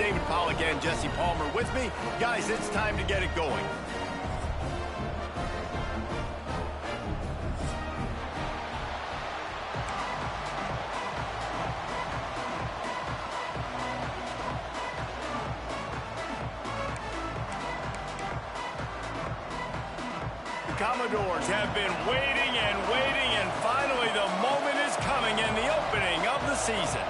David Pollack and Jesse Palmer with me. Guys, it's time to get it going. Commodores have been waiting and waiting, and finally the moment is coming in the opening of the season.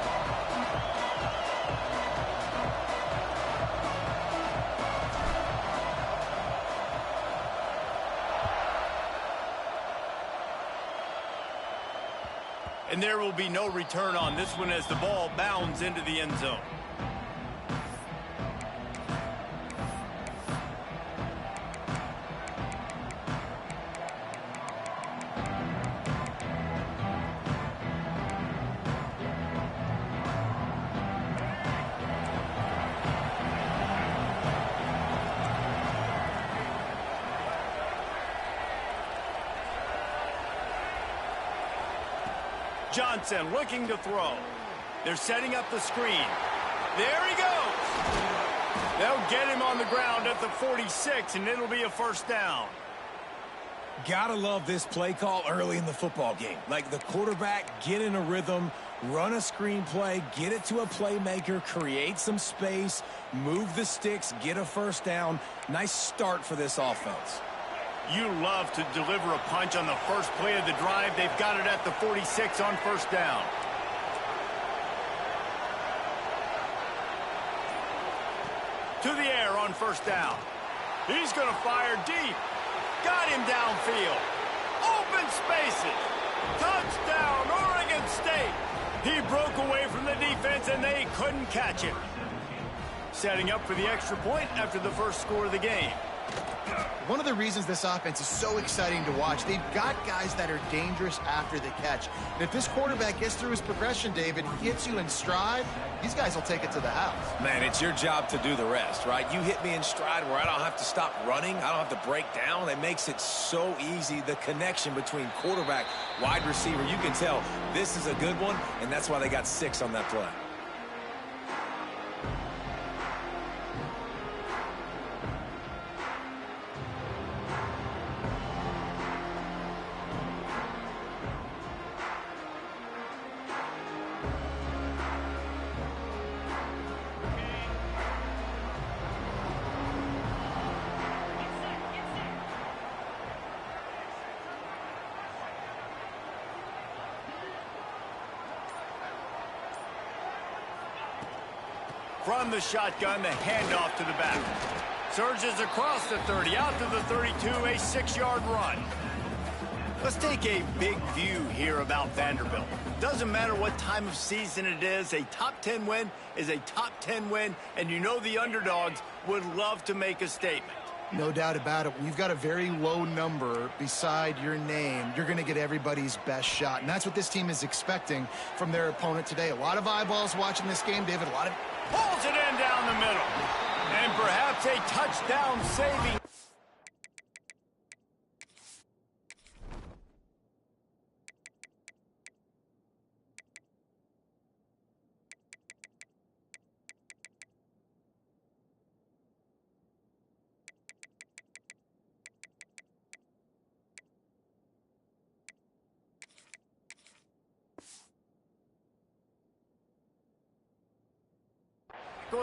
And there will be no return on this one as the ball bounds into the end zone. Johnson looking to throw. They're setting up the screen. There he goes. They'll get him on the ground at the 46, and it'll be a first down. Gotta love this play call early in the football game. Like the quarterback, get in a rhythm, run a screen play, get it to a playmaker, create some space, move the sticks, get a first down. Nice start for this offense. You love to deliver a punch on the first play of the drive. They've got it at the 46 on first down. To the air on first down. He's going to fire deep. Got him downfield. Open spaces. Touchdown, Oregon State. He broke away from the defense, and they couldn't catch him. Setting up for the extra point after the first score of the game. One of the reasons this offense is so exciting to watch, they've got guys that are dangerous after the catch. And if this quarterback gets through his progression, David, hits you in stride, these guys will take it to the house. Man, it's your job to do the rest, right? You hit me in stride where I don't have to stop running. I don't have to break down. It makes it so easy. The connection between quarterback, wide receiver, you can tell this is a good one, and that's why they got 6 on that play. From the shotgun, the handoff to the back. Surges across the 30, out to the 32, a 6-yard run. Let's take a big view here about Vanderbilt. Doesn't matter what time of season it is, a top 10 win is a top 10 win, and you know the underdogs would love to make a statement. No doubt about it. When you've got a very low number beside your name, you're going to get everybody's best shot. And that's what this team is expecting from their opponent today. A lot of eyeballs watching this game, David. A lot of... Pulls it in down the middle. And perhaps a touchdown saving.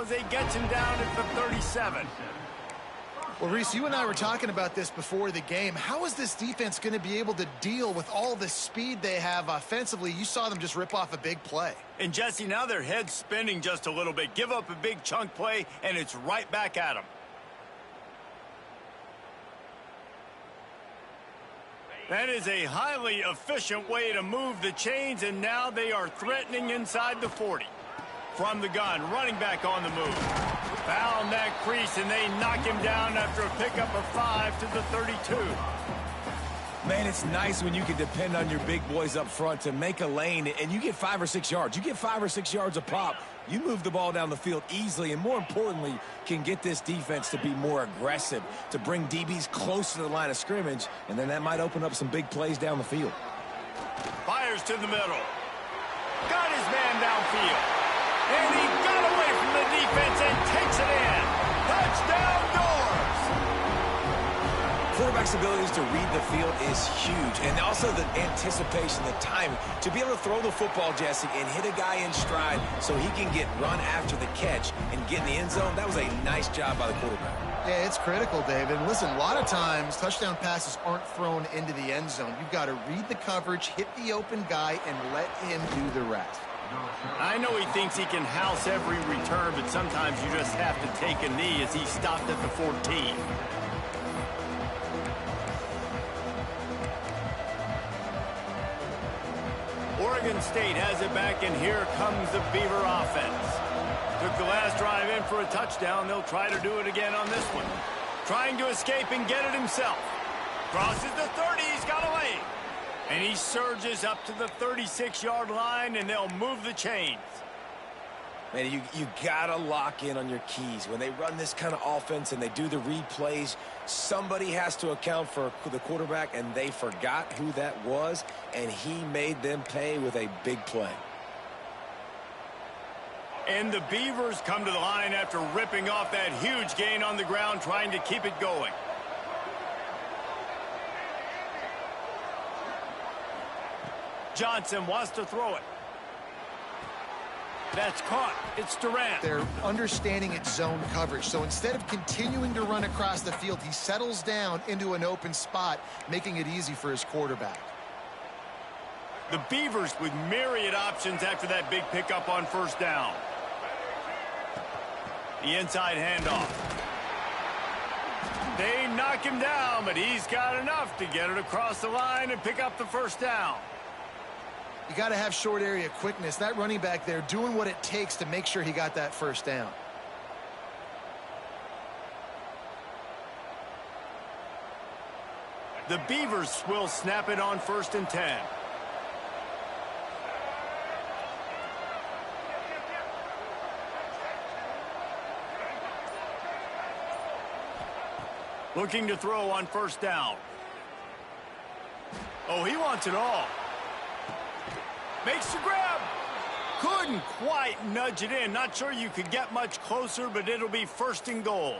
As he gets him down at the 37. Well, Reese, you and I were talking about this before the game. How is this defense going to be able to deal with all the speed they have offensively? You saw them just rip off a big play. And, Jesse, now their head's spinning just a little bit. Give up a big chunk play, and it's right back at them. That is a highly efficient way to move the chains, and now they are threatening inside the 40. From the gun, running back on the move. Found that crease, and they knock him down after a pickup of 5 to the 32. Man, it's nice when you can depend on your big boys up front to make a lane, and you get 5 or 6 yards. You get 5 or 6 yards a pop. You move the ball down the field easily, and more importantly, can get this defense to be more aggressive, to bring DBs close to the line of scrimmage, and then that might open up some big plays down the field. Fires to the middle. Got his man downfield. And he got away from the defense and quarterback's abilities to read the field is huge, and also the anticipation, the timing. To be able to throw the football, Jesse, and hit a guy in stride so he can get run after the catch and get in the end zone, that was a nice job by the quarterback. Yeah, it's critical, David. Listen, a lot of times touchdown passes aren't thrown into the end zone. You've got to read the coverage, hit the open guy, and let him do the rest. I know he thinks he can house every return, but sometimes you just have to take a knee as he stopped at the 14. Oregon State has it back, and here comes the Beaver offense. Took the last drive in for a touchdown. They'll try to do it again on this one. Trying to escape and get it himself. Crosses the 30. He's got a lane. And he surges up to the 36-yard line, and they'll move the chains. Man, you got to lock in on your keys. When they run this kind of offense and they do the read plays, somebody has to account for the quarterback, and they forgot who that was, and he made them pay with a big play. And the Beavers come to the line after ripping off that huge gain on the ground, trying to keep it going. Johnson wants to throw it. That's caught. It's Durant. They're understanding its zone coverage. So instead of continuing to run across the field, he settles down into an open spot, making it easy for his quarterback. The Beavers with myriad options after that big pickup on first down. The inside handoff. They knock him down, but he's got enough to get it across the line and pick up the first down. You got to have short area quickness. That running back there doing what it takes to make sure he got that first down. The Beavers will snap it on 1st and 10. Looking to throw on first down. Oh, he wants it all. Makes the grab. Couldn't quite nudge it in. Not sure you could get much closer, but it'll be 1st and goal.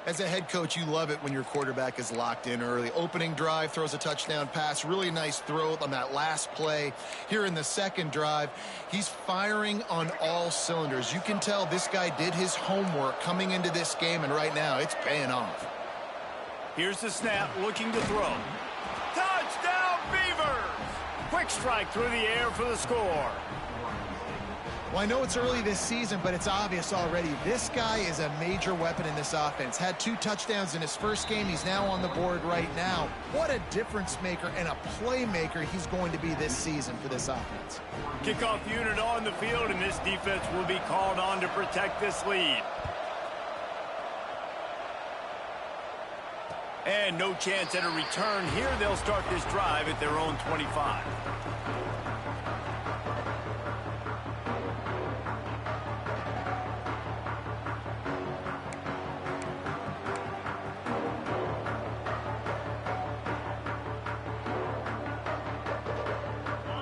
As a head coach, you love it when your quarterback is locked in early. Opening drive, throws a touchdown pass. Really nice throw on that last play. Here in the second drive, he's firing on all cylinders. You can tell this guy did his homework coming into this game, and right now it's paying off. Here's the snap, looking to throw. Touchdown, Beavers! Quick strike through the air for the score. Well, I know it's early this season, but it's obvious already. This guy is a major weapon in this offense. Had 2 touchdowns in his first game. He's now on the board right now. What a difference maker and a playmaker he's going to be this season for this offense. Kickoff unit on the field, and this defense will be called on to protect this lead. And no chance at a return here. They'll start this drive at their own 25.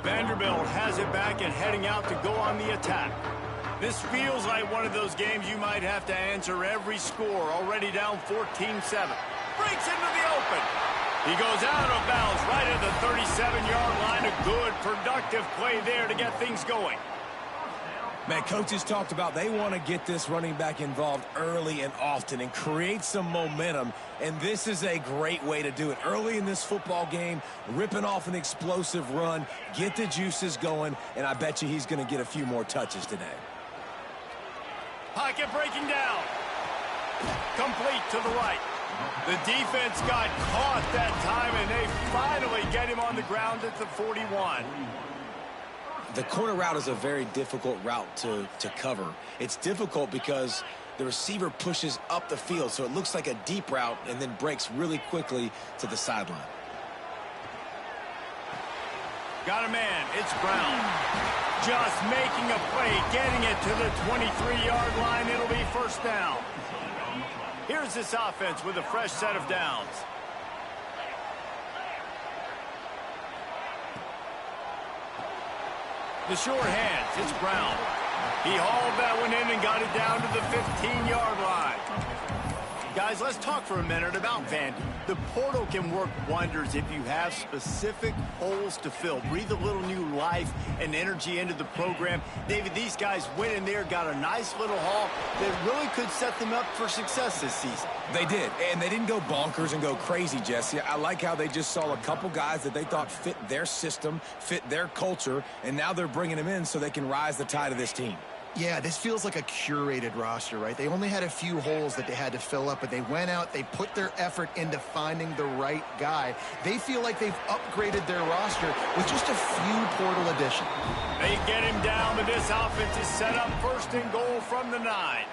Vanderbilt has it back and heading out to go on the attack. This feels like one of those games you might have to answer every score. Already down 14-7. Breaks into the open. He goes out of bounds right at the 37-yard line. A good, productive play there to get things going. Man, coaches talked about they want to get this running back involved early and often and create some momentum, and this is a great way to do it. Early in this football game, ripping off an explosive run, get the juices going, and I bet you he's going to get a few more touches today. Pocket breaking down. Complete to the right. The defense got caught that time, and they finally get him on the ground at the 41. The corner route is a very difficult route to cover. It's difficult because the receiver pushes up the field, so it looks like a deep route and then breaks really quickly to the sideline. Got a man. It's Brown. Just making a play, getting it to the 23-yard line. It'll be 1st down. Here's this offense with a fresh set of downs. The short hands, it's Brown. He hauled that one in and got it down to the 15-yard line. Guys Guys, let's talk for a minute about Vandy. The portal can work wonders if you have specific holes to fill. Breathe a little new life and energy into the program. David, these guys went in there, got a nice little haul that really could set them up for success this season. They did, and they didn't go bonkers and go crazy, Jesse. I like how they just saw a couple guys that they thought fit their system, fit their culture, and now they're bringing them in so they can rise the tide of this team. Yeah, this feels like a curated roster, right? They only had a few holes that they had to fill up, but they went out, they put their effort into finding the right guy. They feel like they've upgraded their roster with just a few portal additions. They get him down, but this offense is set up first and goal from the 9.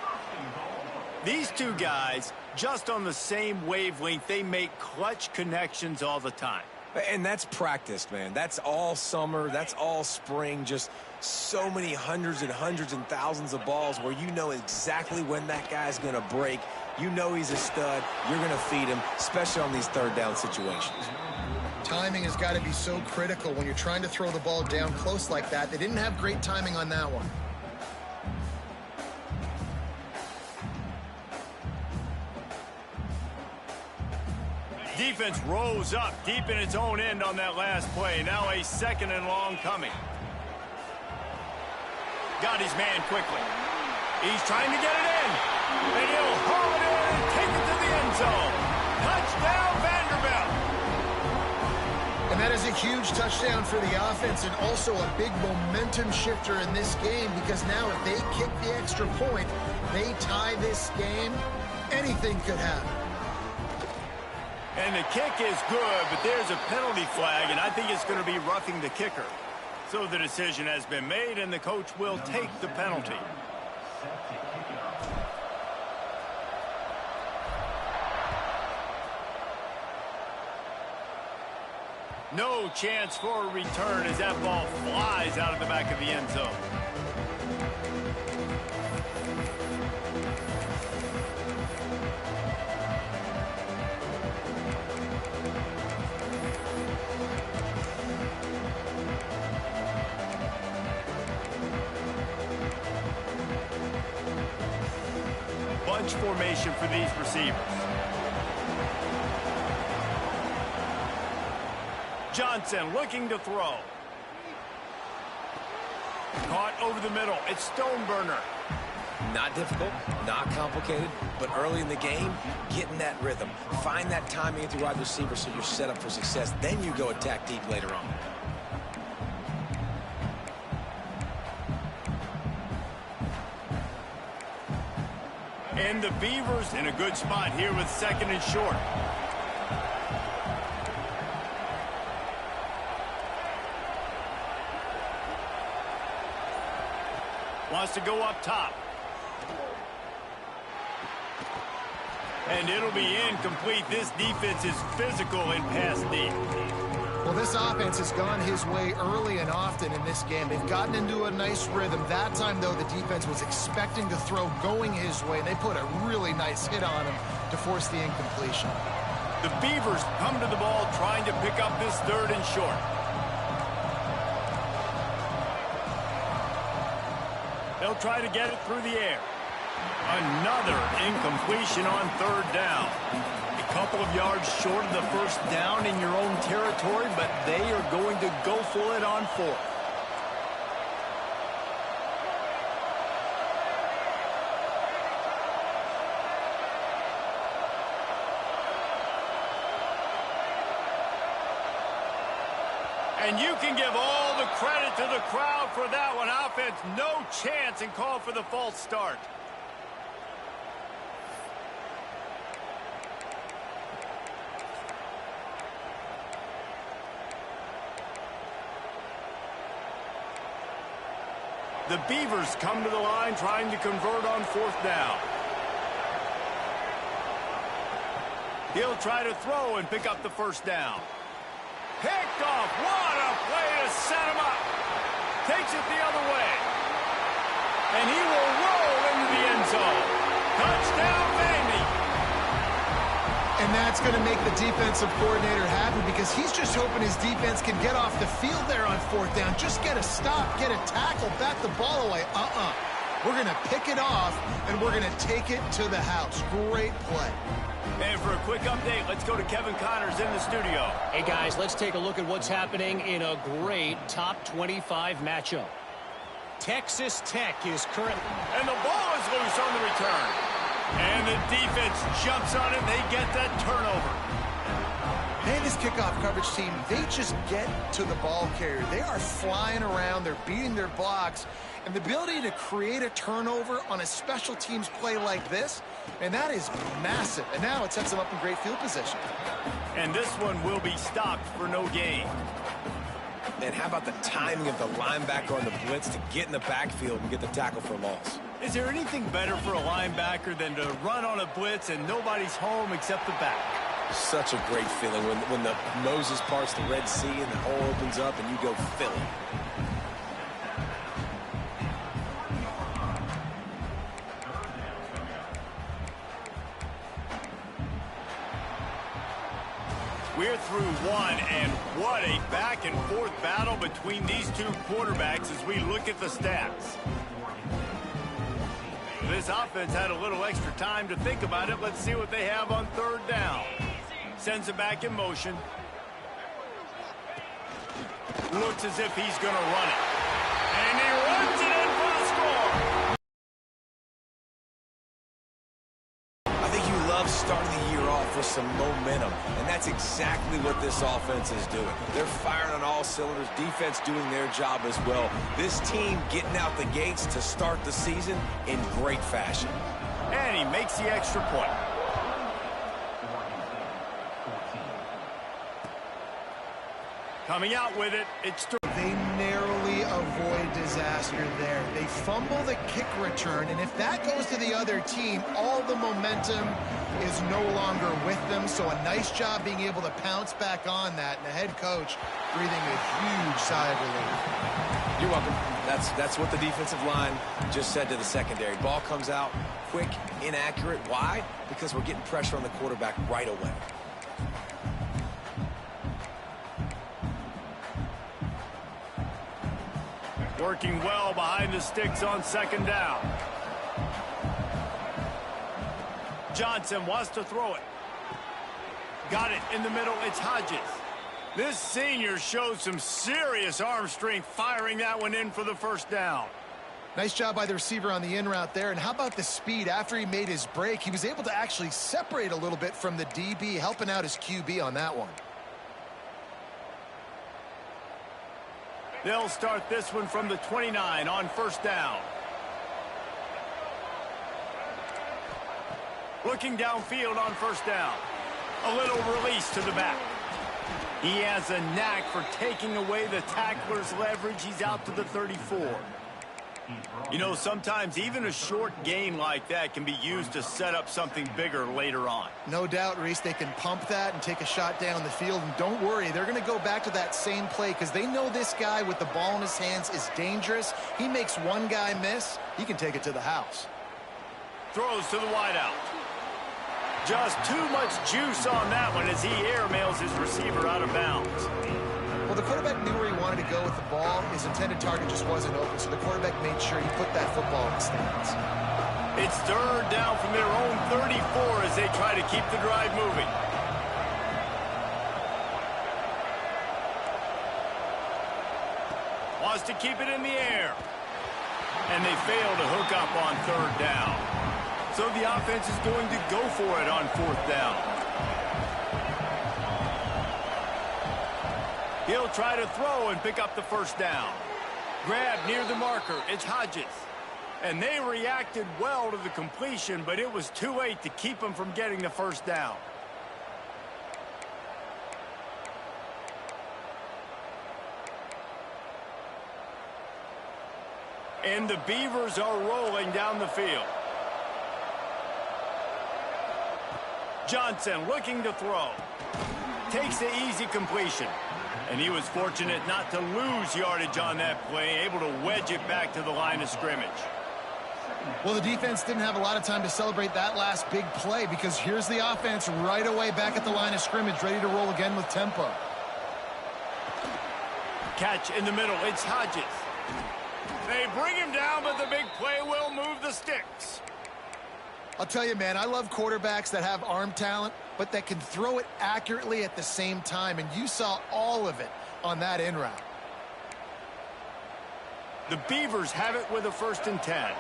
These two guys, just on the same wavelength, they make clutch connections all the time. And that's practice, man. That's all summer. That's all spring. Just so many hundreds and thousands of balls where you know exactly when that guy's going to break. You know he's a stud. You're going to feed him, especially on these third down situations. Timing has got to be so critical when you're trying to throw the ball down close like that. They didn't have great timing on that one. Defense rose up deep in its own end on that last play. Now a 2nd and long coming. Got his man quickly. He's trying to get it in. And he'll haul it in and take it to the end zone. Touchdown, Vanderbilt. And that is a huge touchdown for the offense and also a big momentum shifter in this game because now if they kick the extra point, they tie this game, anything could happen. And the kick is good, but there's a penalty flag, and I think it's going to be roughing the kicker. So the decision has been made, and the coach will take the penalty. No chance for a return as that ball flies out of the back of the end zone. Bunch formation for these receivers. Johnson looking to throw. Caught over the middle. It's Stoneburner. Not difficult, not complicated, but early in the game, get in that rhythm. Find that timing at the wide receiver so you're set up for success. Then you go attack deep later on. And the Beavers in a good spot here with 2nd and short. Wants to go up top. And it'll be incomplete. This defense is physical and pass deep. Well, this offense has gone his way early and often in this game. They've gotten into a nice rhythm. That time, though, the defense was expecting the throw going his way. They put a really nice hit on him to force the incompletion. The Beavers come to the ball trying to pick up this 3rd and short. They'll try to get it through the air. Another incompletion on 3rd down. A couple of yards short of the 1st down in your own territory, but they are going to go for it on 4th. And you can give all the credit to the crowd for that one. Offense, no chance, and call for the false start. The Beavers come to the line trying to convert on 4th down. He'll try to throw and pick up the 1st down. Picked off. What a play to set him up. Takes it the other way. And he will roll into the end zone. Touchdown, Vandy. And that's going to make the defensive coordinator happy because he's just hoping his defense can get off the field there on 4th down. Just get a stop, get a tackle, bat the ball away. We're going to pick it off, and we're going to take it to the house. Great play. And for a quick update, let's go to Kevin Connors in the studio. Hey, guys, let's take a look at what's happening in a great top 25 matchup. Texas Tech is currently... And the ball is loose on the return. And the defense jumps on it. They get that turnover. Man, this kickoff coverage team, they just get to the ball carrier. They are flying around. They're beating their blocks. And the ability to create a turnover on a special teams play like this, and that is massive. And now it sets them up in great field position. And this one will be stopped for no gain. And how about the timing of the linebacker on the blitz to get in the backfield and get the tackle for loss? Is there anything better for a linebacker than to run on a blitz and nobody's home except the back? Such a great feeling when the Moses parts the Red Sea and the hole opens up and you go fill it. We're through one, and what a back-and-forth battle between these two quarterbacks as we look at the stats. This offense had a little extra time to think about it. Let's see what they have on third down. Sends it back in motion. Looks as if he's going to run it. And he runs it in for the score. I think you love starting the year off with some momentum, and that's exactly what this offense is doing. They're firing on all cylinders, defense doing their job as well. This team getting out the gates to start the season in great fashion. And he makes the extra point. Coming out with it, it's... They narrowly avoid disaster there. They fumble the kick return, and if that goes to the other team, all the momentum is no longer with them. So a nice job being able to pounce back on that, and the head coach breathing a huge sigh of relief. You're welcome. That's what the defensive line just said to the secondary. Ball comes out quick, inaccurate. Why? Because we're getting pressure on the quarterback right away. Working well behind the sticks on second down. Johnson wants to throw it. Got it in the middle. It's Hodges. This senior shows some serious arm strength firing that one in for the first down. Nice job by the receiver on the in route there. And how about the speed? After he made his break, he was able to actually separate a little bit from the DB, helping out his QB on that one. They'll start this one from the 29 on first down. Looking downfield on first down. A little release to the back. He has a knack for taking away the tackler's leverage. He's out to the 34. You know, sometimes even a short gain like that can be used to set up something bigger later on. No doubt, Reese, they can pump that and take a shot down the field. And don't worry, they're going to go back to that same play because they know this guy with the ball in his hands is dangerous. He makes one guy miss, he can take it to the house. Throws to the wideout. Just too much juice on that one as he airmails his receiver out of bounds. Well, the quarterback knew where he wanted to go with the ball. His intended target just wasn't open, so the quarterback made sure he put that football in the stands. It's third down from their own 34 as they try to keep the drive moving. Wants to keep it in the air. And they fail to hook up on third down. So the offense is going to go for it on fourth down. He'll try to throw and pick up the first down. Grab near the marker. It's Hodges. And they reacted well to the completion, but it was too late to keep them from getting the first down. And the Beavers are rolling down the field. Johnson looking to throw. Takes the easy completion. And he was fortunate not to lose yardage on that play, able to wedge it back to the line of scrimmage. Well, the defense didn't have a lot of time to celebrate that last big play because here's the offense right away back at the line of scrimmage, ready to roll again with tempo. Catch in the middle. It's Hodges. They bring him down, but the big play will move the sticks. I'll tell you, man, I love quarterbacks that have arm talent, but that can throw it accurately at the same time, and you saw all of it on that in route. The Beavers have it with a 1st and 10.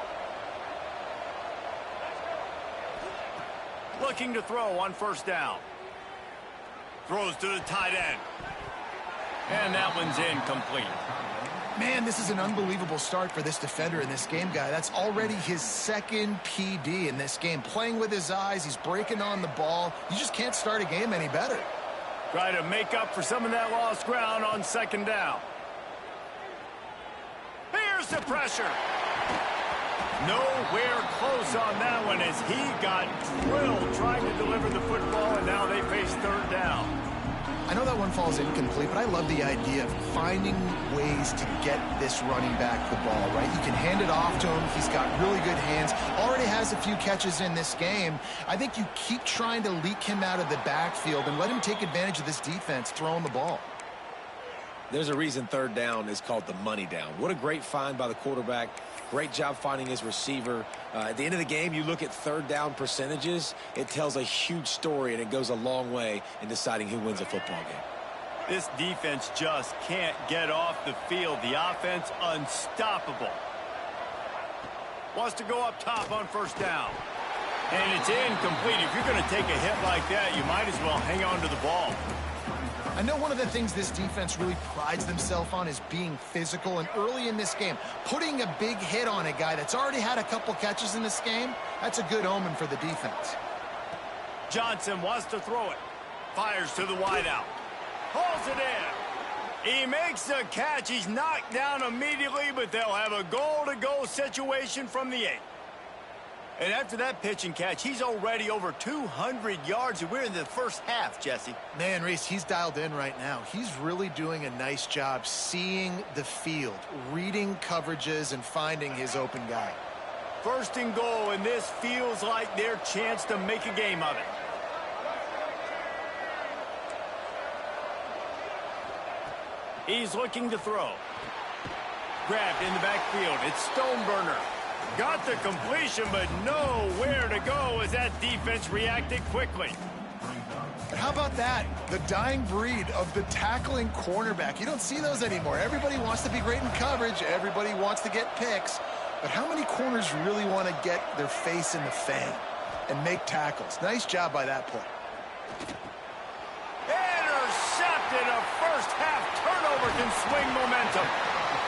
Looking to throw on 1st down. Throws to the tight end. And that one's incomplete. Man, this is an unbelievable start for this defender in this game, guy. That's already his 2nd PD in this game. Playing with his eyes, he's breaking on the ball. You just can't start a game any better. Try to make up for some of that lost ground on 2nd down. Here's the pressure. Nowhere close on that one as he got drilled trying to deliver the football, and now they face 3rd down. I know that one falls incomplete, but I love the idea of finding ways to get this running back the ball, right? You can hand it off to him. He's got really good hands. Already has a few catches in this game. I think you keep trying to leak him out of the backfield and let him take advantage of this defense throwing the ball. There's a reason 3rd down is called the money down. What a great find by the quarterback. Great job finding his receiver. At the end of the game, you look at 3rd down percentages. It tells a huge story, and it goes a long way in deciding who wins a football game. This defense just can't get off the field. The offense unstoppable. Wants to go up top on 1st down. And it's incomplete. If you're going to take a hit like that, you might as well hang on to the ball. I know one of the things this defense really prides themselves on is being physical, and early in this game, putting a big hit on a guy that's already had a couple catches in this game, that's a good omen for the defense. Johnson wants to throw it. Fires to the wideout. Hauls it in. He makes the catch. He's knocked down immediately, but they'll have a goal-to-go situation from the 8. And after that pitch and catch, he's already over 200 yards, and we're in the 1st half, Jesse. Man, Reese, he's dialed in right now. He's really doing a nice job seeing the field, reading coverages, and finding his open guy. 1st and goal, and this feels like their chance to make a game of it. He's looking to throw. Grabbed in the backfield. It's Stoneburner. Got the completion, but nowhere to go as that defense reacted quickly. How about that? The dying breed of the tackling cornerback. You don't see those anymore. Everybody wants to be great in coverage. Everybody wants to get picks. But how many corners really want to get their face in the fang and make tackles? Nice job by that play. Intercepted. A 1st half turnover can swing momentum.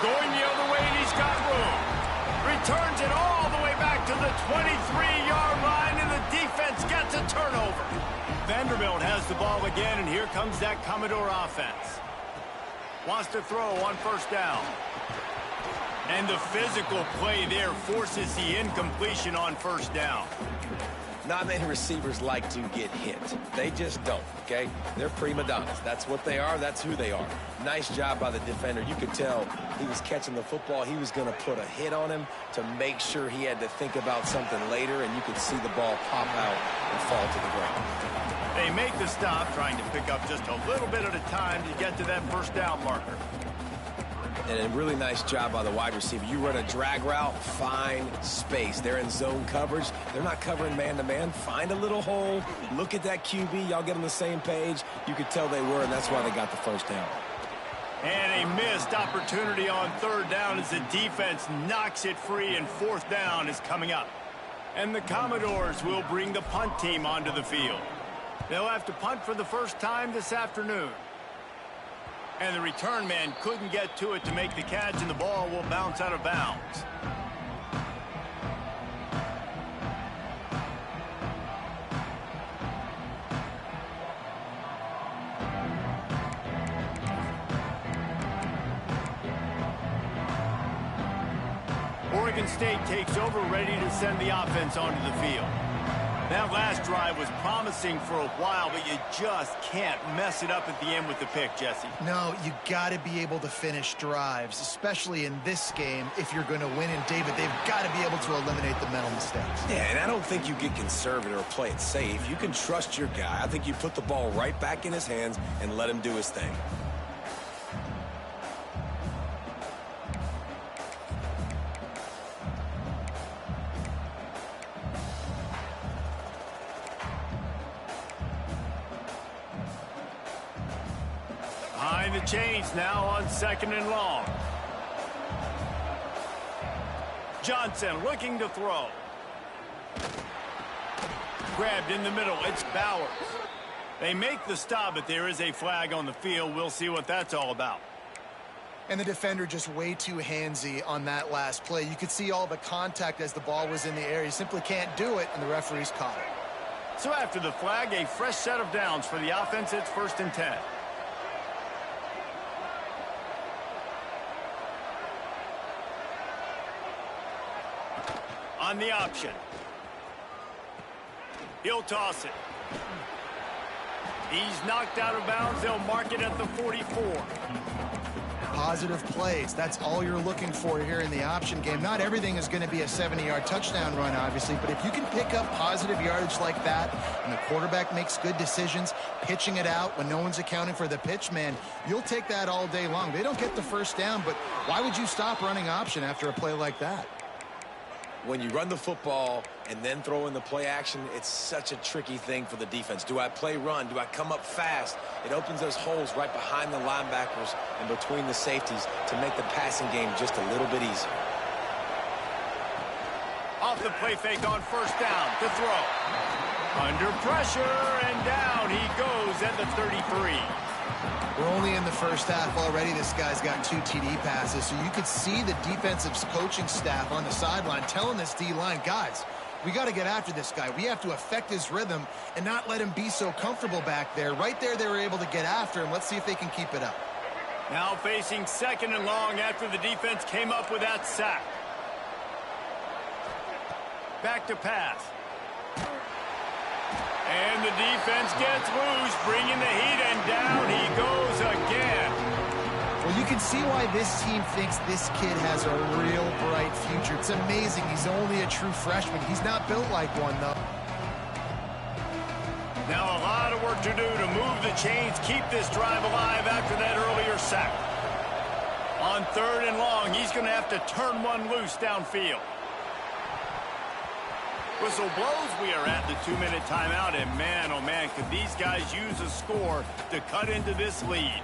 Going the other way, and he's got room. Returns it all the way back to the 23-yard line, and the defense gets a turnover. Vanderbilt has the ball again, and here comes that Commodore offense. Wants to throw on 1st down. And the physical play there forces the incompletion on 1st down. Not many receivers like to get hit. They just don't, okay? They're prima donnas. That's what they are. That's who they are. Nice job by the defender. You could tell he was catching the football. He was going to put a hit on him to make sure he had to think about something later, and you could see the ball pop out and fall to the ground. They make the stop, trying to pick up just a little bit at a time to get to that 1st down marker. And a really nice job by the wide receiver. You run a drag route, find space. They're in zone coverage. They're not covering man-to-man. Find a little hole. Look at that QB. Y'all get on the same page. You could tell they were, and that's why they got the 1st down. And a missed opportunity on 3rd down as the defense knocks it free, and 4th down is coming up. And the Commodores will bring the punt team onto the field. They'll have to punt for the 1st time this afternoon. And the return man couldn't get to it to make the catch, and the ball will bounce out of bounds. Oregon State takes over, ready to send the offense onto the field. That last drive was promising for a while, but you just can't mess it up at the end with the pick, Jesse. No, you got to be able to finish drives, especially in this game if you're going to win. And, David, they've got to be able to eliminate the mental mistakes. Yeah, and I don't think you get conservative or play it safe. You can trust your guy. I think you put the ball right back in his hands and let him do his thing. the chains now on 2nd and long. Johnson looking to throw. Grabbed in the middle. It's Bowers. They make the stop, but there is a flag on the field. We'll see what that's all about. And the defender just way too handsy on that last play. You could see all the contact as the ball was in the air. You simply can't do it, and the referee's caught it. So after the flag, a fresh set of downs for the offense. It's 1st and 10. On the option. He'll toss it. He's knocked out of bounds. They'll mark it at the 44. Positive plays. That's all you're looking for here in the option game. Not everything is going to be a 70-yard touchdown run, obviously, but if you can pick up positive yardage like that and the quarterback makes good decisions, pitching it out when no one's accounting for the pitch, man, you'll take that all day long. They don't get the first down, but why would you stop running option after a play like that? When you run the football and then throw in the play action, it's such a tricky thing for the defense. Do I play run? Do I come up fast? It opens those holes right behind the linebackers and between the safeties to make the passing game just a little bit easier. Off the play fake on 1st down to throw. Under pressure and down he goes at the 33. We're only in the first half already. This guy's got 2 TD passes, so you could see the defensive coaching staff on the sideline telling this D-line, guys, we got to get after this guy. We have to affect his rhythm and not let him be so comfortable back there. Right there, they were able to get after him. Let's see if they can keep it up. Now facing 2nd and long after the defense came up with that sack. Back to pass. And the defense gets loose, bringing the heat, and down he goes again. Well, you can see why this team thinks this kid has a real bright future. It's amazing. He's only a true freshman. He's not built like one, though. Now a lot of work to do to move the chains, keep this drive alive after that earlier sack. On 3rd and long, he's going to have to turn one loose downfield. Whistle blows. We are at the 2-minute timeout, and man, oh man, could these guys use a score to cut into this lead.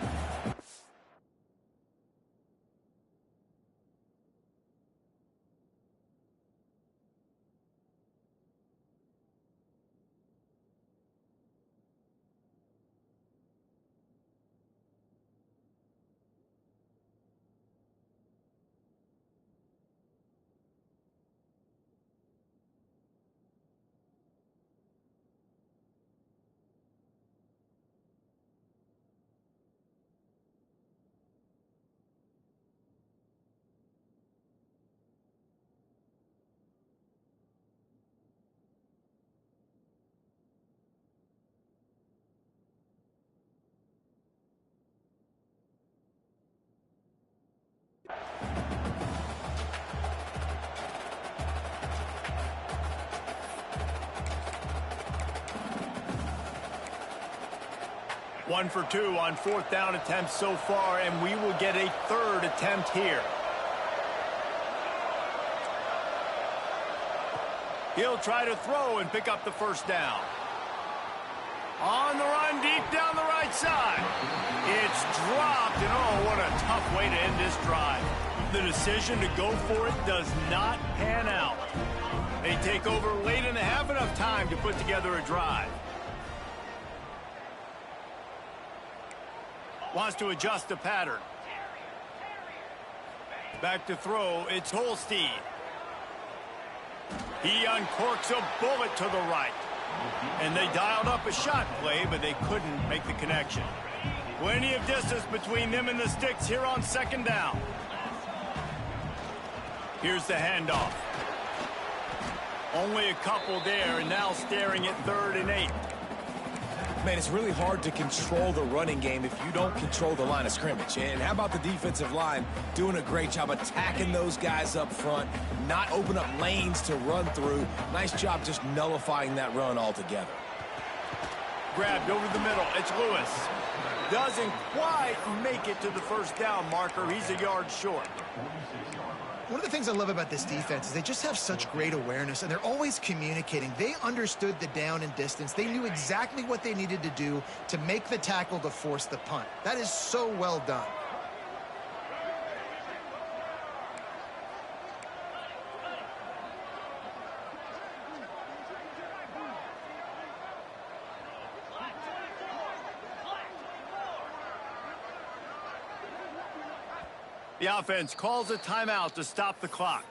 One for 2 on 4th down attempts so far, and we will get a 3rd attempt here. He'll try to throw and pick up the 1st down. On the run, deep down the right side. It's dropped, and oh, what a tough way to end this drive. The decision to go for it does not pan out. They take over late and have enough time to put together a drive. Wants to adjust the pattern. Back to throw, it's Holstein. He uncorks a bullet to the right. And they dialed up a shot play, but they couldn't make the connection. Plenty of distance between them and the sticks here on 2nd down. Here's the handoff. Only a couple there, and now staring at 3rd and 8. Man, it's really hard to control the running game if you don't control the line of scrimmage. And how about the defensive line doing a great job attacking those guys up front, not open up lanes to run through. Nice job just nullifying that run altogether. Grabbed over the middle. It's Lewis. Doesn't quite make it to the 1st down marker. He's a yard short. One of the things I love about this defense is they just have such great awareness, and they're always communicating. They understood the down and distance. They knew exactly what they needed to do to make the tackle to force the punt. That is so well done. The offense calls a timeout to stop the clock.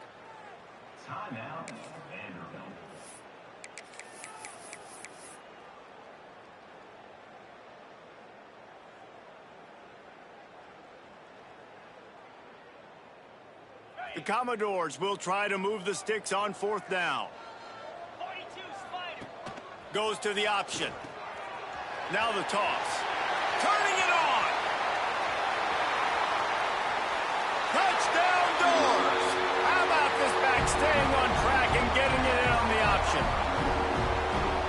Timeout, Vanderbilt. The Commodores will try to move the sticks on 4th down. 42 Spider. Goes to the option. Now the toss. Turning it on. Touchdown Doors! How about this back staying on track and getting it in on the option?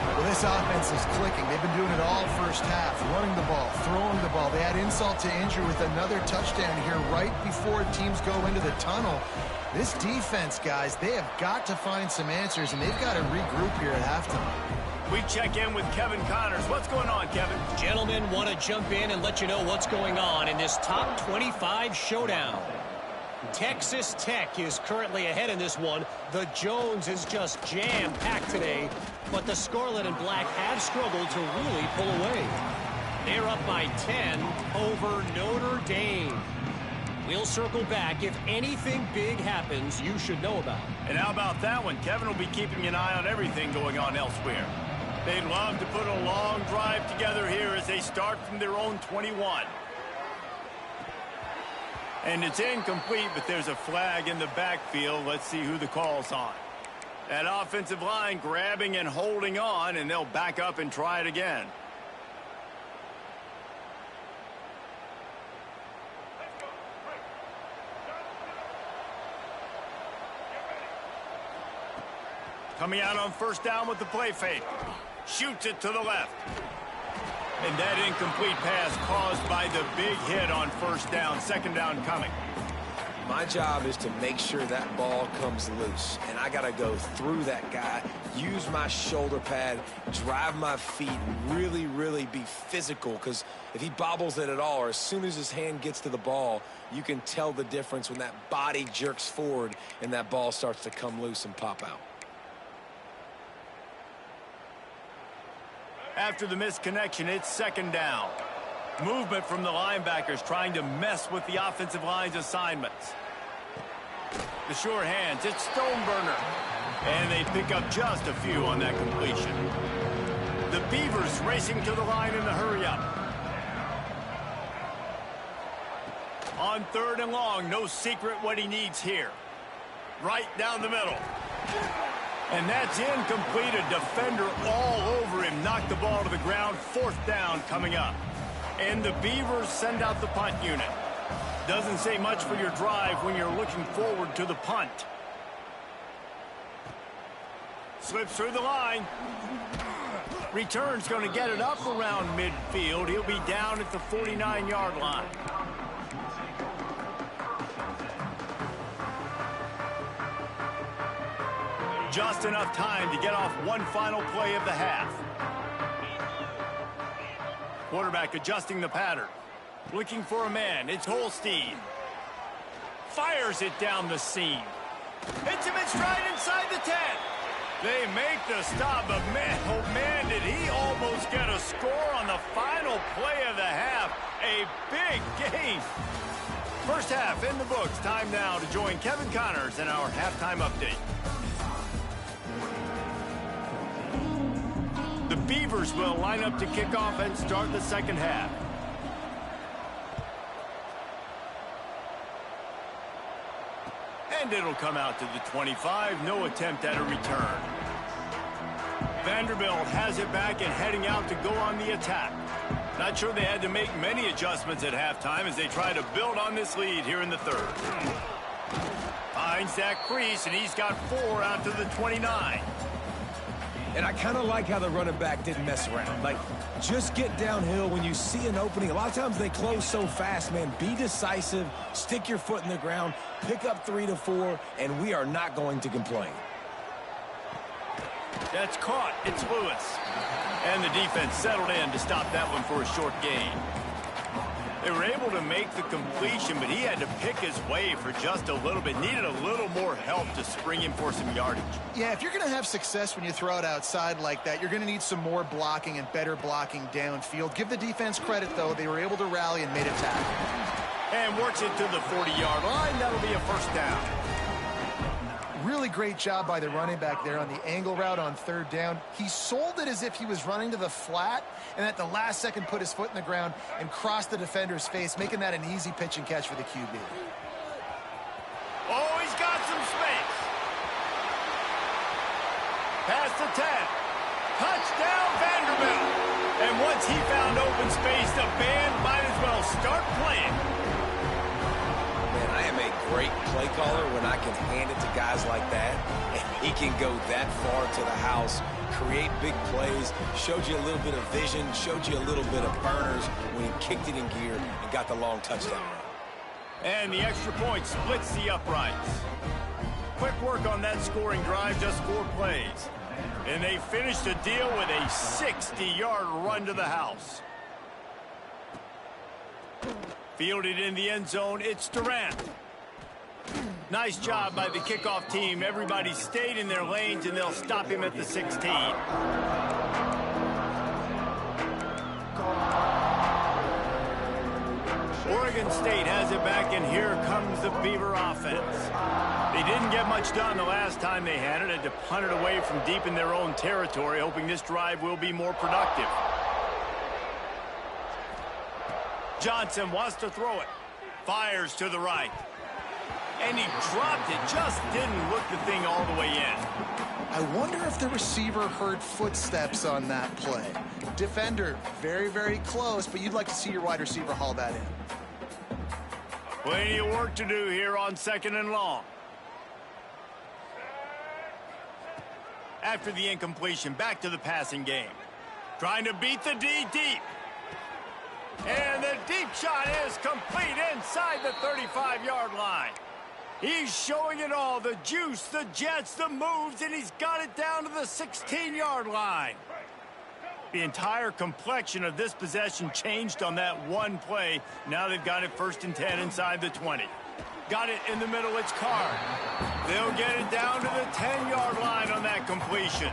Well, this offense is clicking. They've been doing it all first half, running the ball, throwing the ball. They had insult to injury with another touchdown here right before teams go into the tunnel. This defense, guys, they have got to find some answers, and they've got to regroup here at halftime. We check in with Kevin Connors. What's going on, Kevin? Gentlemen, want to jump in and let you know what's going on in this top 25 showdown. Texas Tech is currently ahead in this one. The Jones is just jam-packed today, but the Scarlet and Black have struggled to really pull away. They're up by 10 over Notre Dame. We'll circle back. If anything big happens, you should know about it. And how about that one? Kevin will be keeping an eye on everything going on elsewhere. They'd love to put a long drive together here as they start from their own 21. And it's incomplete, but there's a flag in the backfield. Let's see who the call's on. That offensive line grabbing and holding on, and they'll back up and try it again. Coming out on 1st down with the play fake. Shoots it to the left. And that incomplete pass caused by the big hit on 1st down. 2nd down coming. My job is to make sure that ball comes loose. And I got to go through that guy, use my shoulder pad, drive my feet, really, really be physical. Because if he bobbles it at all, or as soon as his hand gets to the ball, you can tell the difference when that body jerks forward and that ball starts to come loose and pop out. After the misconnection, it's 2nd down. Movement from the linebackers trying to mess with the offensive line's assignments. The sure hands, it's Stoneburner. And they pick up just a few on that completion. The Beavers racing to the line in the hurry-up. On 3rd and long, no secret what he needs here. Right down the middle. And that's incomplete. A defender all over him. Knocked the ball to the ground. 4th down coming up. And the Beavers send out the punt unit. Doesn't say much for your drive when you're looking forward to the punt. Slips through the line. Return's going to get it up around midfield. He'll be down at the 49-yard line. Just enough time to get off one final play of the half. Quarterback adjusting the pattern. Looking for a man. It's Holstein. Fires it down the seam. Hits him in stride inside the 10. They make the stop, but man, oh man, did he almost get a score on the final play of the half. A big game. First half in the books. Time now to join Kevin Connors in our halftime update. The Beavers will line up to kick off and start the 2nd half. And it'll come out to the 25. No attempt at a return. Vanderbilt has it back and heading out to go on the attack. Not sure they had to make many adjustments at halftime as they try to build on this lead here in the 3rd. Finds that crease, and he's got 4 out to the 29. And I kind of like how the running back didn't mess around. Like, just get downhill when you see an opening. A lot of times they close so fast, man. Be decisive, stick your foot in the ground, pick up 3 to 4, and we are not going to complain. That's caught. It's Lewis. And the defense settled in to stop that one for a short gain. They were able to make the completion, but he had to pick his way for just a little bit. Needed a little more help to spring him for some yardage. Yeah, if you're going to have success when you throw it outside like that, you're going to need some more blocking and better blocking downfield. Give the defense credit, though. They were able to rally and made a tackle. And works it to the 40-yard line. That'll be a first down. Really great job by the running back there on the angle route on 3rd down. He sold it as if he was running to the flat, and at the last second put his foot in the ground and crossed the defender's face, making that an easy pitch and catch for the QB. Oh, he's got some space. Past the 10. Touchdown, Vanderbilt. And once he found open space, the band might as well start playing. Man, I am a great play caller when I can hand it to guys like that, and he can go that far to the house, create big plays, showed you a little bit of vision, showed you a little bit of burners when he kicked it in gear and got the long touchdown run. And the extra point splits the uprights. Quick work on that scoring drive, just 4 plays. And they finished the deal with a 60-yard run to the house. Fielded in the end zone, it's Durant. Nice job by the kickoff team. Everybody stayed in their lanes, and they'll stop him at the 16. Oregon State has it back, and here comes the Beaver offense. They didn't get much done the last time they had it. Had to punt it away from deep in their own territory, hoping this drive will be more productive. Johnson wants to throw it. Fires to the right. And he dropped it. Just didn't look the thing all the way in. I wonder if the receiver heard footsteps on that play. Defender, very, very close, but you'd like to see your wide receiver haul that in. Plenty of work to do here on 2nd and long. After the incompletion, back to the passing game. Trying to beat the D deep. And the deep shot is complete inside the 35-yard line. He's showing it all, the juice, the jets, the moves, and he's got it down to the 16-yard line. The entire complexion of this possession changed on that one play. Now they've got it 1st and 10 inside the 20. Got it in the middle, it's Carr. They'll get it down to the 10-yard line on that completion.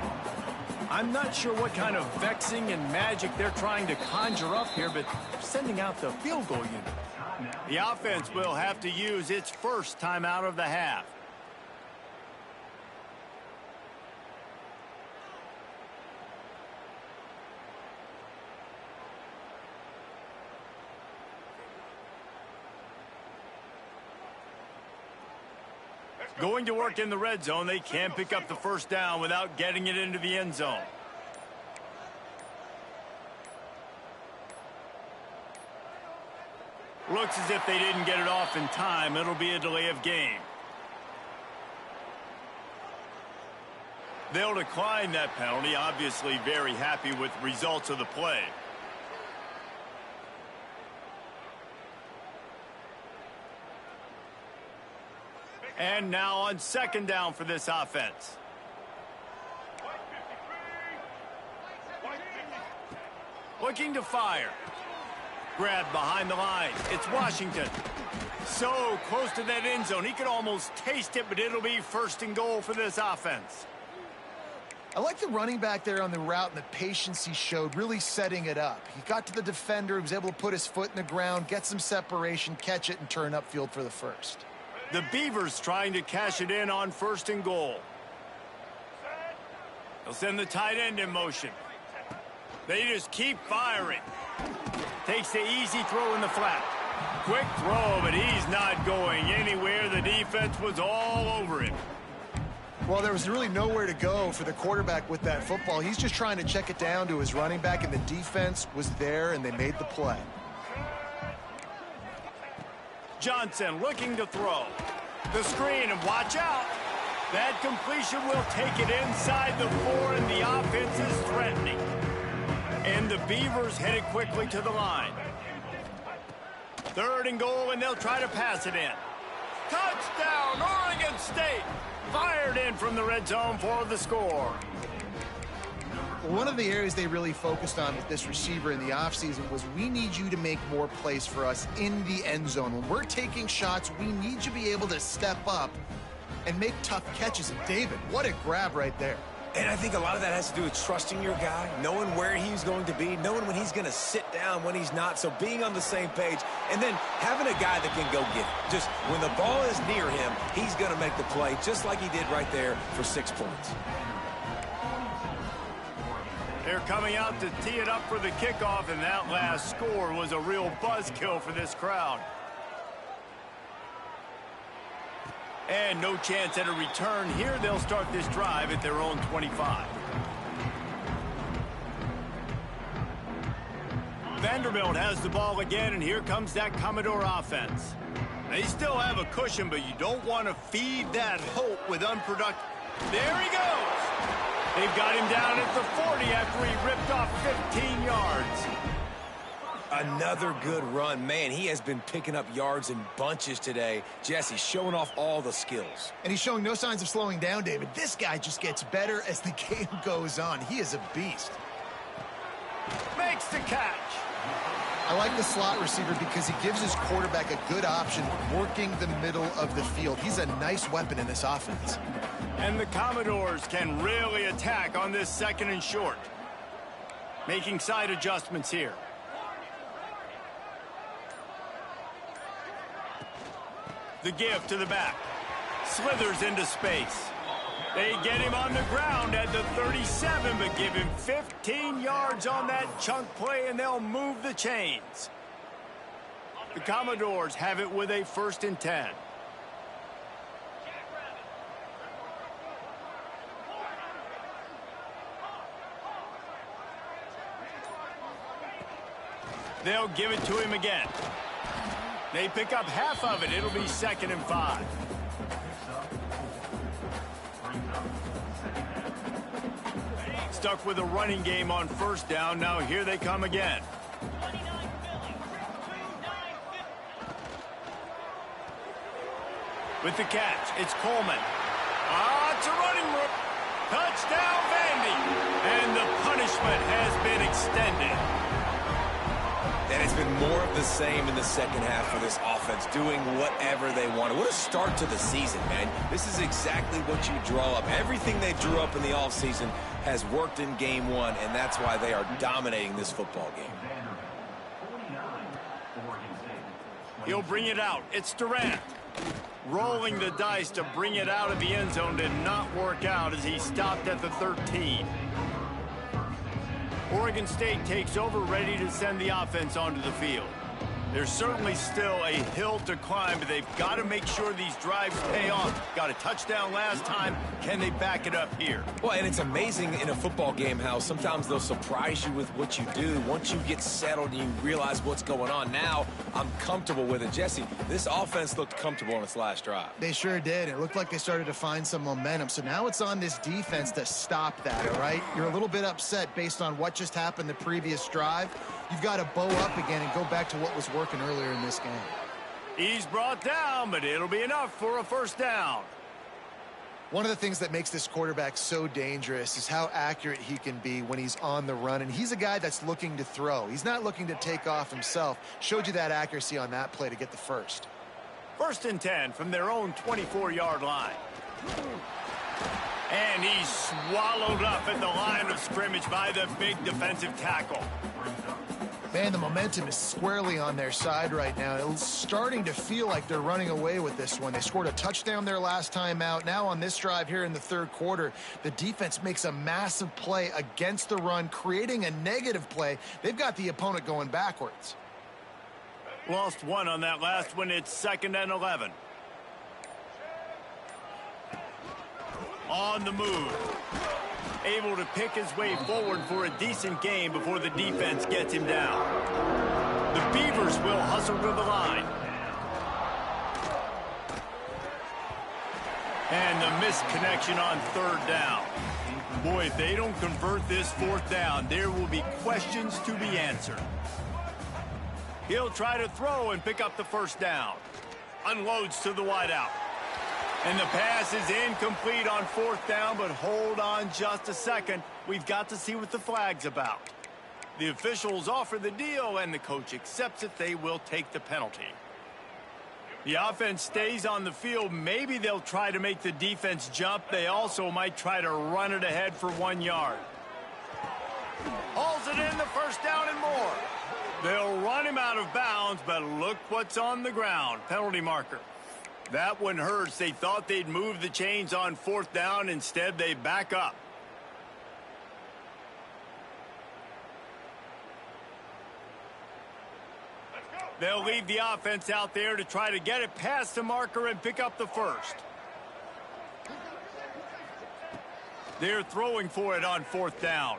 I'm not sure what kind of vexing and magic they're trying to conjure up here, but sending out the field goal unit. The offense will have to use its first timeout of the half. Going to work in the red zone. They can't pick up the first down without getting it into the end zone. Looks as if they didn't get it off in time. It'll be a delay of game. They'll decline that penalty. Obviously very happy with results of the play. And now on 2nd down for this offense. Looking to fire. Grabbed behind the line. It's Washington. So close to that end zone. He could almost taste it, but it'll be 1st and goal for this offense. I like the running back there on the route and the patience he showed, really setting it up. He got to the defender, he was able to put his foot in the ground, get some separation, catch it, and turn upfield for the first. The Beavers trying to cash it in on 1st and goal. They'll send the tight end in motion. They just keep firing. Takes the easy throw in the flat. Quick throw, but he's not going anywhere. The defense was all over him. Well, there was really nowhere to go for the quarterback with that football. He's just trying to check it down to his running back, and the defense was there, and they made the play. Johnson looking to throw. The screen, and watch out. That completion will take it inside the 4, and the offense is threatening. And the Beavers headed quickly to the line. 3rd and goal, and they'll try to pass it in. Touchdown, Oregon State! Fired in from the red zone for the score. One of the areas they really focused on with this receiver in the offseason was we need you to make more plays for us in the end zone. When we're taking shots, we need you to be able to step up and make tough catches. And David, what a grab right there. And I think a lot of that has to do with trusting your guy, knowing where he's going to be, knowing when he's going to sit down, when he's not. So being on the same page, and then having a guy that can go get it. Just when the ball is near him, he's going to make the play, just like he did right there for 6 points. They're coming out to tee it up for the kickoff, and that last score was a real buzzkill for this crowd. And no chance at a return here. They'll start this drive at their own 25. Vanderbilt has the ball again, and here comes that Commodore offense. They still have a cushion, but you don't want to feed that hope with unproductive. There he goes. They've got him down at the 40 after he ripped off 15 yards. Another good run. Man, he has been picking up yards in bunches today. Jesse showing off all the skills. And he's showing no signs of slowing down, David. This guy just gets better as the game goes on. He is a beast. Makes the catch. I like the slot receiver because he gives his quarterback a good option working the middle of the field. He's a nice weapon in this offense. And the Commodores can really attack on this 2nd and short. Making side adjustments here. The give to the back. Slithers into space. They get him on the ground at the 37, but give him 15 yards on that chunk play, and they'll move the chains. The Commodores have it with a 1st and 10. They'll give it to him again. They pick up half of it. It'll be 2nd and 5. Stuck with a running game on 1st down. Now here they come again. With the catch, it's Coleman. It's a running room. Touchdown, Vandy. And the punishment has been extended. And it's been more of the same in the 2nd half for this offense, doing whatever they wanted. What a start to the season, man. This is exactly what you draw up. Everything they drew up in the offseason has worked in game 1, and that's why they are dominating this football game. He'll bring it out. It's Durant. Rolling the dice to bring it out of the end zone did not work out as he stopped at the 13. Oregon State takes over, ready to send the offense onto the field. There's certainly still a hill to climb, but they've got to make sure these drives pay off. Got a touchdown last time. Can they back it up here? Well, and it's amazing in a football game how sometimes they'll surprise you with what you do. Once you get settled and you realize what's going on, now I'm comfortable with it. Jesse, this offense looked comfortable on its last drive. They sure did. It looked like they started to find some momentum. So now it's on this defense to stop that, all right? You're a little bit upset based on what just happened the previous drive. You've got to bow up again and go back to what was working earlier in this game. He's brought down, but it'll be enough for a 1st down. One of the things that makes this quarterback so dangerous is how accurate he can be when he's on the run. And he's a guy that's looking to throw. He's not looking to take off himself. Showed you that accuracy on that play to get the 1st. 1st and 10 from their own 24-yard line. And he's swallowed up at the line of scrimmage by the big defensive tackle. Man, the momentum is squarely on their side right now. It's starting to feel like they're running away with this one. They scored a touchdown their last time out. Now on this drive here in the 3rd quarter, the defense makes a massive play against the run, creating a negative play. They've got the opponent going backwards. Lost one on that last one. It's 2nd and 11. On the move. Able to pick his way forward for a decent game before the defense gets him down. The Beavers will hustle to the line. And the misconnection on third down. Boy, if they don't convert this fourth down, there will be questions to be answered. He'll try to throw and pick up the first down. Unloads to the wideout. And the pass is incomplete on fourth down, but hold on just a second. We've got to see what the flag's about. The officials offer the deal, and the coach accepts it. They will take the penalty. The offense stays on the field. Maybe they'll try to make the defense jump. They also might try to run it ahead for 1 yard. Hauls it in, the first down and more. They'll run him out of bounds, but look what's on the ground. Penalty marker. That one hurts. They thought they'd move the chains on fourth down. Instead, they back up. They'll leave the offense out there to try to get it past the marker and pick up the first. They're throwing for it on fourth down.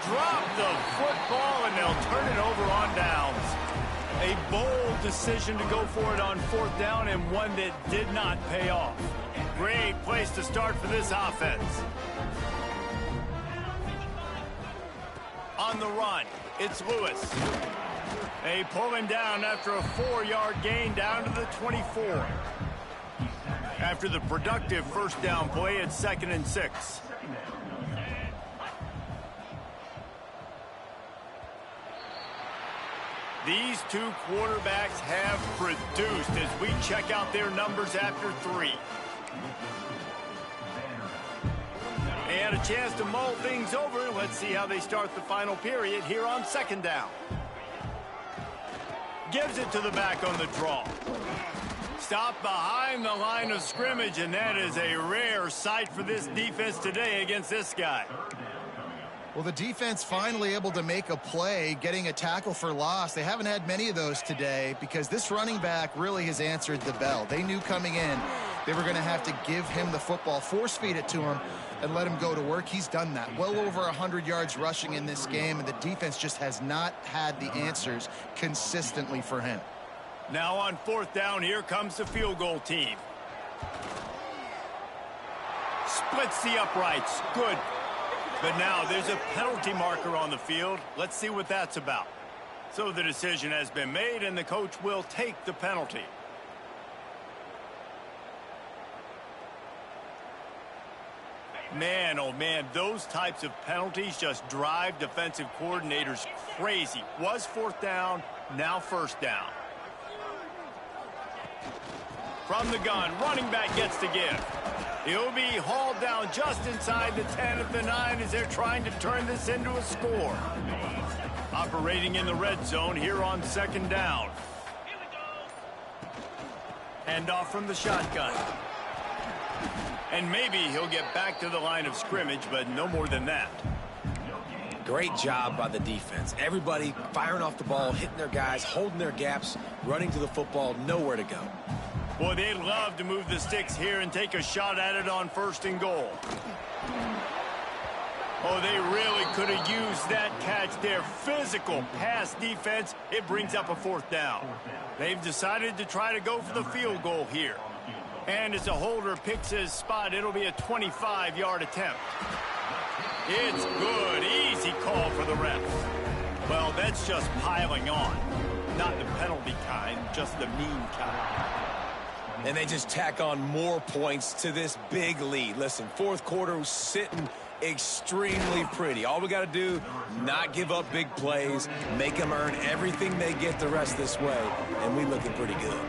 Drop the football, and they'll turn it over on downs. A bold decision to go for it on fourth down, and one that did not pay off. Great place to start for this offense. On the run, it's Lewis. They pull him down after a 4-yard gain down to the 24. After the productive first down play, it's 2nd and 6. These two quarterbacks have produced as we check out their numbers after 3. They had a chance to mull things over. Let's see how they start the final period here on 2nd down. Gives it to the back on the draw. Stop behind the line of scrimmage, and that is a rare sight for this defense today against this guy. Well, the defense finally able to make a play, getting a tackle for loss. They haven't had many of those today because this running back really has answered the bell. They knew coming in they were going to have to give him the football, force feed it to him, and let him go to work. He's done that. Well over 100 yards rushing in this game, and the defense just has not had the answers consistently for him. Now on fourth down, here comes the field goal team. Splits the uprights. Good. But now there's a penalty marker on the field. Let's see what that's about. So the decision has been made, and the coach will take the penalty. Man, oh man, those types of penalties just drive defensive coordinators crazy. Was fourth down, now first down. From the gun, running back gets the give. He'll be hauled down just inside the 10 at the 9 as they're trying to turn this into a score. Operating in the red zone here on 2nd down. Hand off from the shotgun. And maybe he'll get back to the line of scrimmage, but no more than that. Great job by the defense. Everybody firing off the ball, hitting their guys, holding their gaps, running to the football, nowhere to go. Boy, they'd love to move the sticks here and take a shot at it on 1st and goal. Oh, they really could have used that catch there. Physical pass defense. It brings up a 4th down. They've decided to try to go for the field goal here. And as the holder picks his spot, it'll be a 25-yard attempt. It's good. Easy call for the ref. Well, that's just piling on. Not the penalty kind, just the mean kind. And they just tack on more points to this big lead. Listen, 4th quarter was sitting extremely pretty. All we got to do, not give up big plays, make them earn everything they get the rest this way, and we looking pretty good.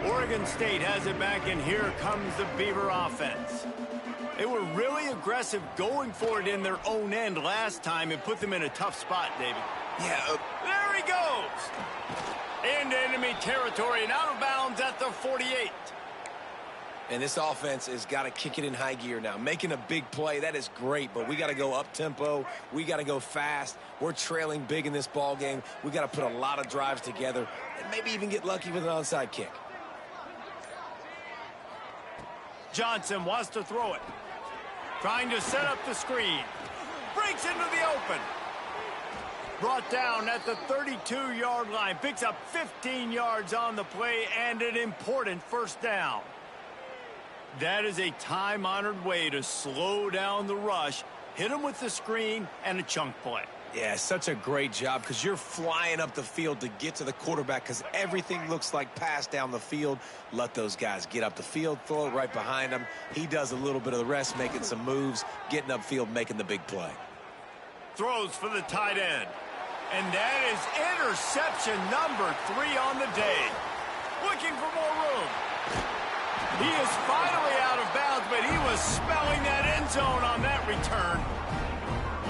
Oregon State has it back, and here comes the Beaver offense. They were really aggressive going for it in their own end last time and put them in a tough spot, David. Yeah. There he goes! Into enemy territory and out of bounds at the 48. And this offense has got to kick it in high gear now. Making a big play, that is great, but we got to go up-tempo. We got to go fast. We're trailing big in this ball game. We got to put a lot of drives together and maybe even get lucky with an onside kick. Johnson wants to throw it. Trying to set up the screen. Breaks into the open. Brought down at the 32-yard line. Picks up 15 yards on the play and an important first down. That is a time-honored way to slow down the rush, hit them with the screen, and a chunk play. Yeah, such a great job because you're flying up the field to get to the quarterback because everything looks like pass down the field. Let those guys get up the field, throw it right behind him. He does a little bit of the rest, making some moves, getting upfield, making the big play. Throws for the tight end. And that is interception number 3 on the day. Looking for more room. He is finally out of bounds, but he was smelling that end zone on that return.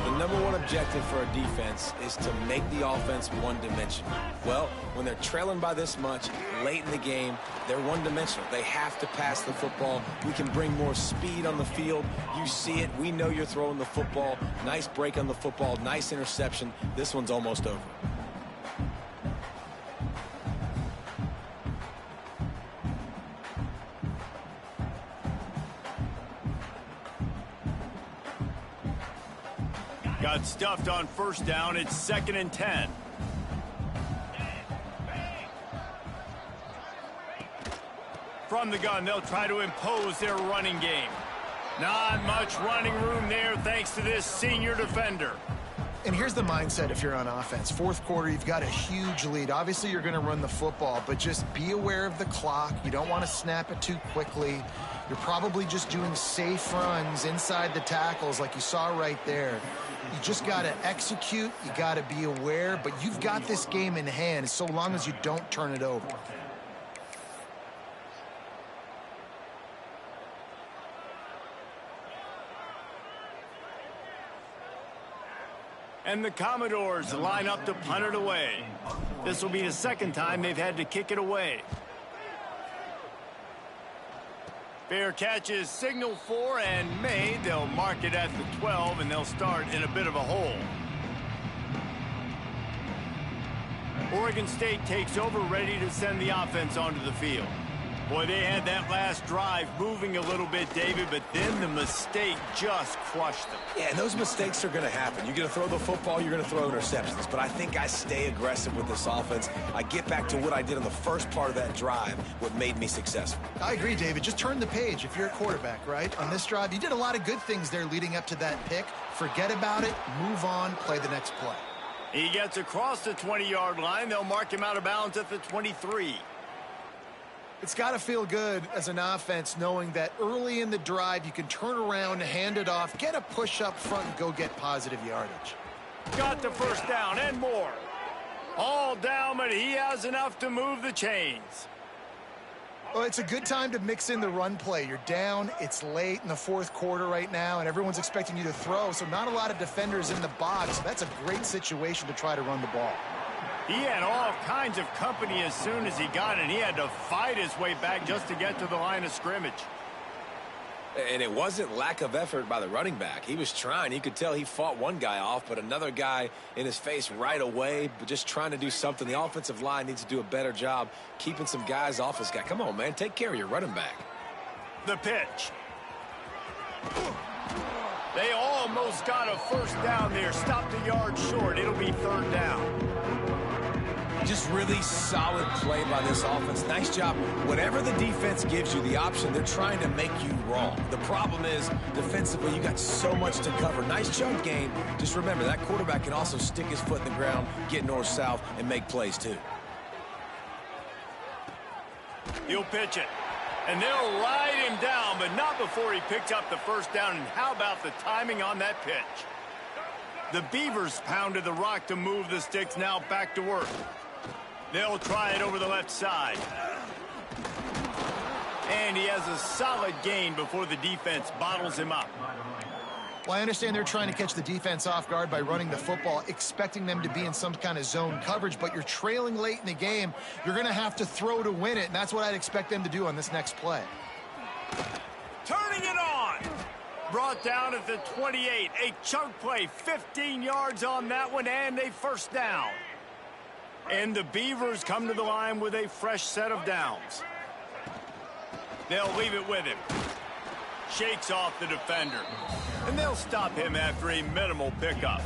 The number one objective for a defense is to make the offense one-dimensional. Well, when they're trailing by this much late in the game, they're one-dimensional. They have to pass the football. We can bring more speed on the field. You see it. We know you're throwing the football. Nice break on the football. Nice interception. This one's almost over. Got stuffed on first down. It's 2nd and 10. From the gun, they'll try to impose their running game. Not much running room there thanks to this senior defender. And here's the mindset if you're on offense. Fourth quarter, you've got a huge lead. Obviously, you're going to run the football, but just be aware of the clock. You don't want to snap it too quickly. You're probably just doing safe runs inside the tackles like you saw right there. You just got to execute. You got to be aware, but you've got this game in hand so long as you don't turn it over. And the Commodores line up to punt it away. This will be the second time they've had to kick it away. Fair catch is signaled for and made. They'll mark it at the 12, and they'll start in a bit of a hole. Oregon State takes over, ready to send the offense onto the field. Boy, they had that last drive moving a little bit, David, but then the mistake just crushed them. Yeah, and those mistakes are going to happen. You're going to throw the football, you're going to throw interceptions. But I think I stay aggressive with this offense. I get back to what I did on the first part of that drive, what made me successful. I agree, David. Just turn the page if you're a quarterback, right? On this drive, you did a lot of good things there leading up to that pick. Forget about it, move on, play the next play. He gets across the 20-yard line. They'll mark him out of bounds at the 23. It's got to feel good as an offense knowing that early in the drive you can turn around, hand it off, get a push up front, and go get positive yardage. Got the first down and more. All down, but he has enough to move the chains. Well, it's a good time to mix in the run play. You're down, it's late in the fourth quarter right now, and everyone's expecting you to throw, so not a lot of defenders in the box. That's a great situation to try to run the ball. He had all kinds of company as soon as he got it. He had to fight his way back just to get to the line of scrimmage. And it wasn't lack of effort by the running back. He was trying. You could tell he fought one guy off, but another guy in his face right away, but just trying to do something. The offensive line needs to do a better job keeping some guys off his guy. Come on, man. Take care of your running back. The pitch. They almost got a first down there. Stopped a yard short. It'll be 3rd down. Just really solid play by this offense. Nice job. Whatever the defense gives you the option, they're trying to make you wrong. The problem is, defensively, you got so much to cover. Nice chunk game. Just remember, that quarterback can also stick his foot in the ground, get north-south, and make plays too. He'll pitch it. And they'll ride him down, but not before he picks up the first down. And how about the timing on that pitch? The Beavers pounded the rock to move the sticks. Now back to work. They'll try it over the left side. And he has a solid gain before the defense bottles him up. Well, I understand they're trying to catch the defense off guard by running the football, expecting them to be in some kind of zone coverage, but you're trailing late in the game. You're going to have to throw to win it, and that's what I'd expect them to do on this next play. Turning it on. Brought down at the 28. A chunk play, 15 yards on that one, and a first down. And the Beavers come to the line with a fresh set of downs. They'll leave it with him. Shakes off the defender. And they'll stop him after a minimal pickup.